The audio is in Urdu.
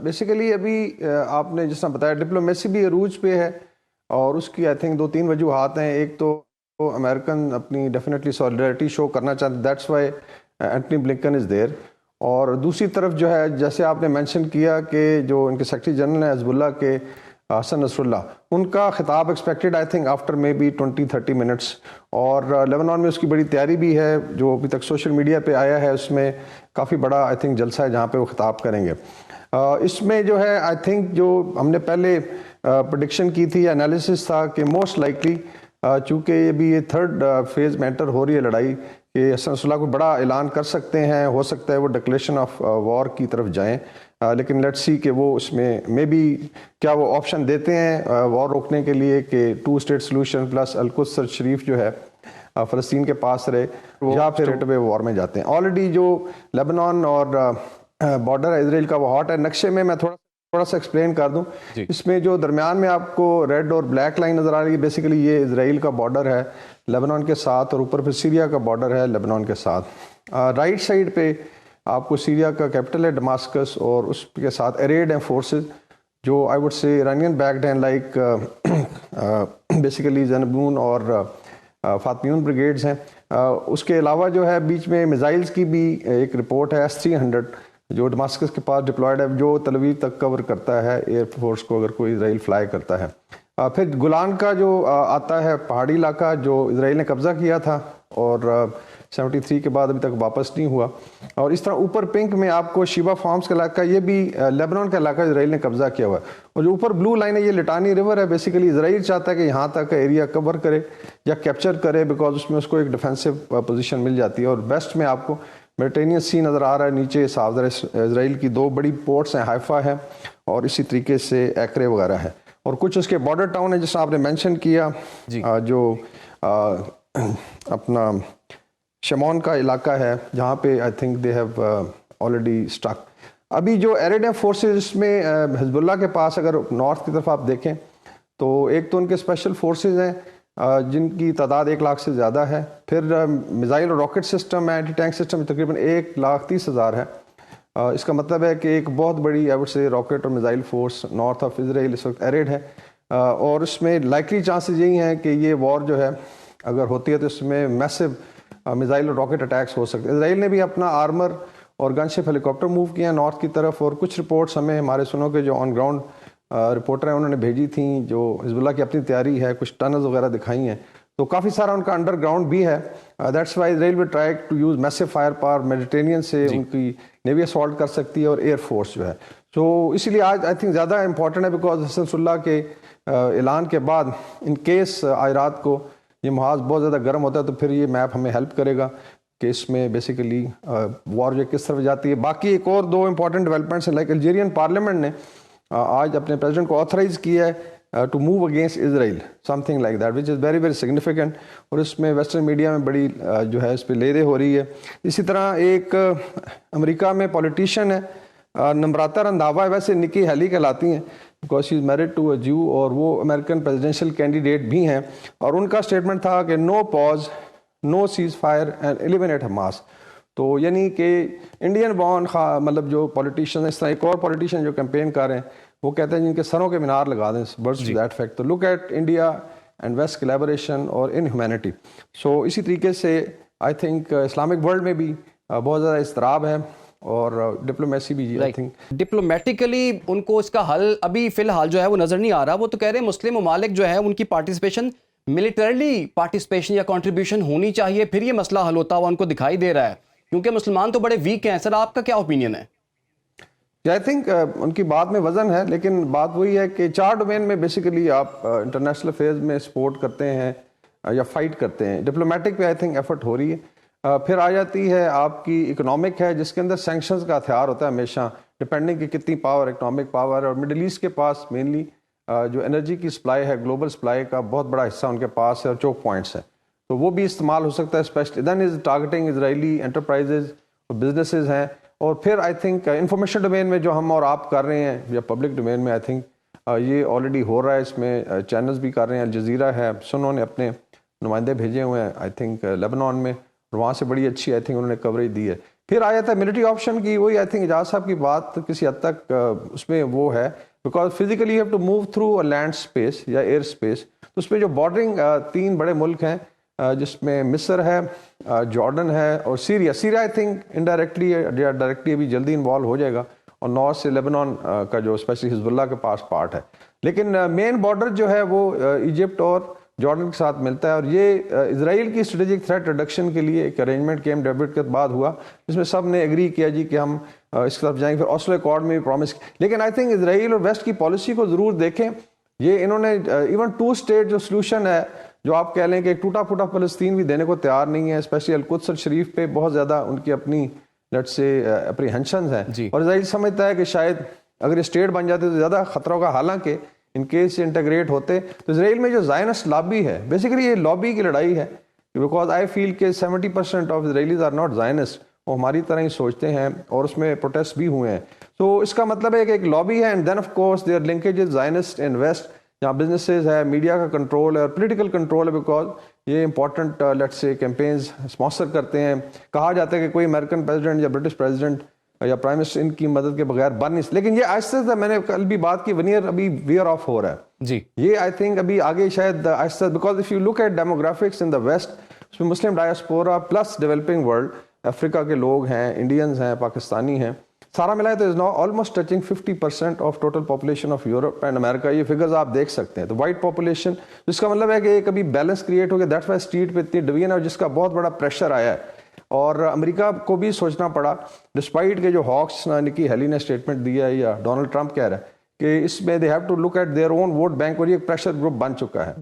بیسیکلی ابھی آپ نے جس طرح بتایا ڈپلومیسی بھی عروج پہ ہے، اور اس کی آئی تھنک 2-3 وجوہات ہیں. ایک تو امریکن اپنی ڈیفینیٹلی سولیڈرٹی شو کرنا چاہتے، دیٹس وائی اینٹنی بلنکن از دیر. اور دوسری طرف جو ہے جیسے آپ نے مینشن کیا کہ جو ان کے سیکرٹری جنرل ہیں حزب اللہ کے حسن نصر اللہ، ان کا خطاب expected I think after may be 20-30 minutes. اور لیبنان میں اس کی بڑی تیاری بھی ہے، جو ابھی تک سوشل میڈیا پہ آیا ہے اس میں کافی بڑا آئی تھنک جلسہ ہے جہاں پہ وہ خطاب کریں گے. اس میں جو ہے آئی تھنک جو ہم نے پہلے پریڈکشن کی تھی، انالیسس تھا کہ موسٹ لائکلی چونکہ یہ بھی یہ تھرڈ فیز میں انٹر ہو رہی ہے لڑائی، کہ حسن نصر اللہ کو بڑا اعلان کر سکتے ہیں، ہو سکتا ہے وہ ڈکلیریشن آف وار کی طرف جائیں. لیکن لیٹس سی کہ وہ اس میں بھی کیا وہ آپشن دیتے ہیں وار روکنے کے لیے کہ 2 اسٹیٹ سولوشن پلس القدس شریف جو ہے فلسطین کے پاس رہے، یا پھر ریٹ وار میں جاتے ہیں. آلریڈی جو لیبنان اور بارڈر ہے اسرائیل کا وہ ہاٹ ہے. نقشے میں تھوڑا سا ایکسپلین کر دوں. اس میں جو درمیان میں آپ کو ریڈ اور بلیک لائن نظر آ رہی ہے، بیسیکلی یہ اسرائیل کا بارڈر ہے لیبنان کے ساتھ، اور اوپر پھر سیریا کا بارڈر ہے لیبنان کے ساتھ. رائٹ سائڈ پہ آپ کو سیریا کا کیپٹل ہے ڈماسکس، اور اس کے ساتھ ایریڈ ہیں فورسز جو I would say Iranian backed ہیں، لائک بیسیکلی زنبون اور فاطمیون بریگیڈز ہیں. اس کے علاوہ جو ہے بیچ میں میزائلز کی بھی ایک رپورٹ ہے S-300 جو ڈماسکس کے پاس ڈپلائیڈ ہے، جو تل ابیب تک کور کرتا ہے ایئر فورس کو اگر کوئی اسرائیل فلائی کرتا ہے. پھر گولان کا جو آتا ہے پہاڑی علاقہ جو اسرائیل نے قبضہ کیا تھا اور 73 کے بعد ابھی تک واپس نہیں ہوا. اور اس طرح اوپر پنک میں آپ کو شیبا فارمز کا علاقہ، یہ بھی لیبنان کا علاقہ اسرائیل نے قبضہ کیا ہوا ہے. اور جو اوپر بلو لائن ہے یہ لٹانی ریور ہے. بیسیکلی اسرائیل چاہتا ہے کہ یہاں تک ایریا کور کرے یا کیپچر کرے، بیکاز اس میں اس کو ایک ڈیفینسو پوزیشن مل جاتی ہے. اور ویسٹ میں آپ کو میڈیٹرینین سی نظر آ رہا ہے، نیچے صاف اسرائیل کی 2 بڑی پورٹس ہیں، حیفا ہے اور اسی طریقے سے ایکرے وغیرہ ہے. اور کچھ اس کے بارڈر ٹاؤن ہیں جس آپ نے مینشن کیا، جو اپنا شمون کا علاقہ ہے جہاں پہ I think they have already stuck. ابھی جو ایریڈ فورسز اس میں حزب اللہ کے پاس اگر نارتھ کی طرف آپ دیکھیں تو ایک تو ان کے اسپیشل فورسز ہیں جن کی تعداد 1 لاکھ سے زیادہ ہے. پھر میزائل اور راکٹ سسٹم ہے، اینٹی ٹینک سسٹم تقریباً 1,30,000 ہے. اس کا مطلب ہے کہ ایک بہت بڑی آئی وڈ سے راکٹ اور missile force north of Israel اس وقت ایریڈ ہے. اور اس میں لائکلی چانسز یہی ہیں کہ یہ وار جو ہے اگر ہوتی ہے تو اس میں میسو میزائل اور راکٹ اٹیکس ہو سکتے ہیں. اسرائیل نے بھی اپنا آرمر اور گن شپ ہیلی کاپٹر موو کیا نارتھ کی طرف، اور کچھ رپورٹس ہمیں ہمارے سنوں کے جو آن گراؤنڈ رپورٹر ہیں انہوں نے بھیجی تھیں جو حزب اللہ کی اپنی تیاری ہے، کچھ ٹنلز وغیرہ دکھائی ہیں. تو کافی سارا ان کا انڈر گراؤنڈ بھی ہے. That's why Israel will try to use massive firepower Mediterranean سے ان کی نیوی اسالٹ کر سکتی ہے اور ایئر فورس جو ہے. تو اسی لیے آج آئی تھنک زیادہ امپورٹنٹ ہے، بیکاز حسن نصر اللہ کے اعلان کے بعد ان کیس آج رات کو یہ محاذ بہت زیادہ گرم ہوتا ہے تو پھر یہ میپ ہمیں ہیلپ کرے گا کہ اس میں بیسیکلی وار جو کس طرف جاتی ہے. باقی ایک اور 2 امپورٹنٹ ڈیولپمنٹس ہیں، لائک الجیرین پارلیمنٹ نے آج اپنے پریزیڈنٹ کو آتھرائز کیا ہے to move against Israel, something like that which is very very significant. اور اس میں ویسٹرن میڈیا میں بڑی جو ہے اس پہ لے دے ہو رہی ہے. اسی طرح ایک امریکہ میں پولیٹیشین ہے نمراتا رندھاوا، ویسے نکی ہیلی کہلاتی ہیں because she is married to a جو، اور وہ امریکن پریزیڈینشیل کینڈیڈیٹ بھی ہیں. اور ان کا اسٹیٹمنٹ تھا کہ no pause, no ceasefire and eliminate Hamas. تو یعنی کہ انڈین بورن مطلب جو پولیٹیشین، اس طرح ایک اور پولیٹیشین جو کیمپین کر رہے ہیں وہ کہتے ہیں جن کے سروں کے مینار لگا دیں برڈز ٹو دیٹ فیکٹ. تو look at India and West collaboration اور ان ہیومینٹی. سو اسی طریقے سے آئی تھنک اسلامک ورلڈ میں بھی بہت زیادہ اضطراب ہے اور ڈپلومیسی بھی آئی تھنک ڈپلومیٹیکلی ان کو اس کا حل ابھی فی الحال جو ہے وہ نظر نہیں آ رہا. وہ تو کہہ رہے ہیں مسلم ممالک جو ہے ان کی پارٹیسپیشن، ملٹرلی پارٹیسپیشن یا کنٹریبیوشن ہونی چاہیے، پھر یہ مسئلہ حل ہوتا ہوا ان کو دکھائی دے رہا ہے، کیونکہ مسلمان تو بڑے ویک ہیں. سر آپ کا کیا اوپینین ہے؟ آئی تھنک ان کی بات میں وزن ہے، لیکن بات وہی ہے کہ 4 ڈومین میں بیسیکلی آپ انٹرنیشنل افیئرز میں سپورٹ کرتے ہیں یا فائٹ کرتے ہیں. ڈپلومیٹک پہ آئی تھنک ایفرٹ ہو رہی ہے. پھر آ جاتی ہے آپ کی اکنامک ہے جس کے اندر سینکشنز کا ہتھیار ہوتا ہے ہمیشہ، ڈپینڈنگ کہ کتنی پاور اکنامک پاور ہے. اور مڈل ایسٹ کے پاس مینلی جو انرجی کی سپلائی ہے، گلوبل سپلائی کا بہت بڑا حصہ ان کے پاس ہے اور چوک پوائنٹس ہیں، تو وہ بھی استعمال ہو سکتا ہے. Especially then is targeting Israeli enterprises اور بزنسز ہیں. اور پھر آئی تھنک انفارمیشن ڈومین میں جو ہم اور آپ کر رہے ہیں یا پبلک ڈومین میں آئی تھنک یہ آلریڈی ہو رہا ہے. اس میں چینلز بھی کر رہے ہیں، الجزیرہ ہے، سنوں نے اپنے نمائندے بھیجے ہوئے ہیں آئی تھنک لیبنان میں، اور وہاں سے بڑی اچھی آئی تھنک انہوں نے کوریج دی ہے پھر آ جاتا ہے ملٹری آپشن کی. وہی آئی تھنک اعجاز صاحب کی بات کسی حد تک اس میں وہ ہے, because physically you have to move through a land space یا ایئر اسپیس. تو اس میں جو بارڈرنگ 3 بڑے ملک ہیں جس میں مصر ہے, جارڈن ہے اور Syria. Syria I think indirectly یا ڈائریکٹلی ابھی جلدی انوالو ہو جائے گا, اور نارتھ سے لیبنان کا جو اسپیشلی حزب اللہ کے پاس پارٹ ہے. لیکن مین بارڈر جو ہے وہ ایجپٹ اور جارڈن کے ساتھ ملتا ہے, اور یہ اسرائیل کی اسٹریٹجک تھریٹ ریڈکشن کے لیے ایک ارینجمنٹ کیمپ ڈیوڈ کے بعد ہوا, جس میں سب نے ایگری کیا جی کہ ہم اس طرف جائیں گے. پھر اوسلو ایکارڈ میں بھی پرومس. لیکن آئی تھنک اسرائیل اور ویسٹ کی پالیسی کو ضرور دیکھیں. یہ انہوں نے ایون 2 اسٹیٹ جو سلوشن ہے, جو آپ کہہ لیں کہ ایک ٹوٹا پھوٹا فلسطین بھی دینے کو تیار نہیں ہے, اسپیشلی القدس الشریف پہ بہت زیادہ ان کی اپنی لیٹس سے اپریہنشنز ہیں. اور اسرائیل سمجھتا ہے کہ شاید اگر یہ اسٹیٹ بن جاتے تو زیادہ خطرہ ہوگا. حالانکہ ان کیس انٹیگریٹ ہوتے تو اسرائیل میں جو زائنسٹ لابی ہے, بیسیکلی یہ لابی کی لڑائی ہے, بیکاز آئی فیل کہ 70% of Israelis are not Zionist. وہ ہماری طرح ہی سوچتے ہیں, اور اس میں پروٹیسٹ بھی ہوئے ہیں. تو اس کا مطلب ہے کہ ایک لابی ہے, and then of course their linkages Zionist and West, جہاں بزنسز ہے, میڈیا کا کنٹرول ہے اور پولیٹیکل کنٹرول ہے, بیکاز یہ امپورٹنٹ لیٹس سے کیمپینز اسپانسر کرتے ہیں. کہا جاتا ہے کہ کوئی امریکن پریزیڈنٹ یا برٹش پریزیڈنٹ یا پرائم منسٹر ان کی مدد کے بغیر بن نہیں. لیکن یہ آہستہ آہستہ, میں نے کل بھی بات کی, ون ایئر ابھی ویئر آف ہو رہا ہے جی. یہ آئی تھنک ابھی آگے شاید آہستہ, because if you look at demographics in the West, اس میں مسلم ڈائسپورا پلس ڈیولپنگ ورلڈ, افریقہ کے لوگ ہیں, انڈینز ہیں, پاکستانی ہیں, سارا ملا ہے تو is now almost touching 50% of total population of Europe and America. یہ فگرز آپ دیکھ سکتے ہیں. تو وائٹ پاپولیشن, جس کا مطلب ہے کہ کبھی بیلنس کریٹ ہو گیا. دیٹس وائی اسٹریٹ پہ اتنی ڈویژن ہے, جس کا بہت بڑا پریشر آیا ہے. اور امریکہ کو بھی سوچنا پڑا, ڈسپائٹ کہ جو ہاکس نکی ہیلی نے اسٹیٹمنٹ دیا ہے یا ڈونلڈ ٹرمپ کہہ رہا ہے کہ اس میں they have to look at their own vote bank, اور یہ ایک پریشر گروپ بن چکا ہے.